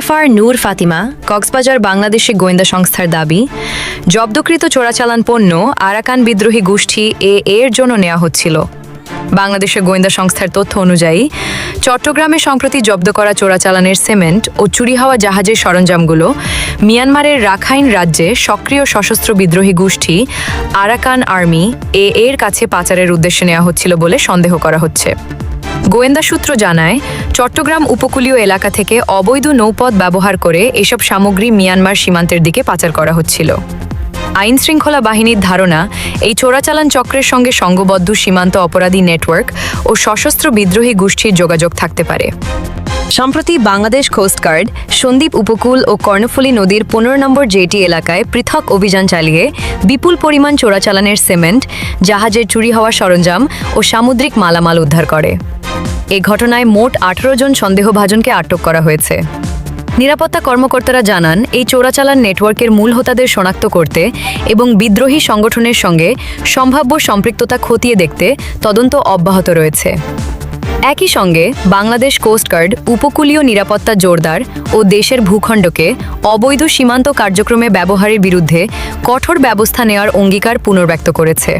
মুজাফার নূর ফাতিমা, কক্সবাজার বাংলাদেশে গোয়েন্দা সংস্থার দাবি, জব্দকৃত চোরাচালান পণ্য আরাকান বিদ্রোহী গোষ্ঠী এর জন্য নেওয়া হচ্ছিল। বাংলাদেশের গোয়েন্দা সংস্থার তথ্য অনুযায়ী চট্টগ্রামে সম্প্রতি জব্দ করা চোরাচালানের সিমেন্ট ও চুরি হওয়া জাহাজের সরঞ্জামগুলো মিয়ানমারের রাখাইন রাজ্যে সক্রিয় সশস্ত্র বিদ্রোহী গোষ্ঠী আরাকান আর্মি এর কাছে পাচারের উদ্দেশ্যে নেওয়া হচ্ছিল বলে সন্দেহ করা হচ্ছে। গোয়েন্দা সূত্র জানায়, চট্টগ্রাম উপকূলীয় এলাকা থেকে অবৈধ নৌপথ ব্যবহার করে এসব সামগ্রী মিয়ানমার সীমান্তের দিকে পাচার করা হচ্ছিল। আইনশৃঙ্খলা বাহিনীর ধারণা, এই চোরাচালান চক্রের সঙ্গে সংঘবদ্ধ সীমান্ত অপরাধী নেটওয়ার্ক ও সশস্ত্র বিদ্রোহী গোষ্ঠীর যোগাযোগ থাকতে পারে। সম্প্রতি বাংলাদেশ কোস্টগার্ড সন্দ্বীপ উপকূল ও কর্ণফুলী নদীর 15 নম্বর জেটি এলাকায় পৃথক অভিযান চালিয়ে বিপুল পরিমাণ চোরাচালানের সিমেন্ট, জাহাজের চুরি হওয়া সরঞ্জাম ও সামুদ্রিক মালামাল উদ্ধার করে। এ ঘটনায় মোট 18 জন সন্দেহভাজনকে আটক করা হয়েছে। নিরাপত্তা কর্মকর্তারা জানান, এই চোরাচালান নেটওয়ার্কের মূল হোতাদের শনাক্ত করতে এবং বিদ্রোহী সংগঠনের সঙ্গে সম্ভাব্য সম্পৃক্ততা খতিয়ে দেখতে তদন্ত অব্যাহত রয়েছে। একই সঙ্গে বাংলাদেশ কোস্টগার্ড উপকূলীয় নিরাপত্তা জোরদার ও দেশের ভূখণ্ডকে অবৈধ সীমান্ত কার্যক্রমে ব্যবহারের বিরুদ্ধে কঠোর ব্যবস্থা নেওয়ার অঙ্গীকার পুনর্ব্যক্ত করেছে।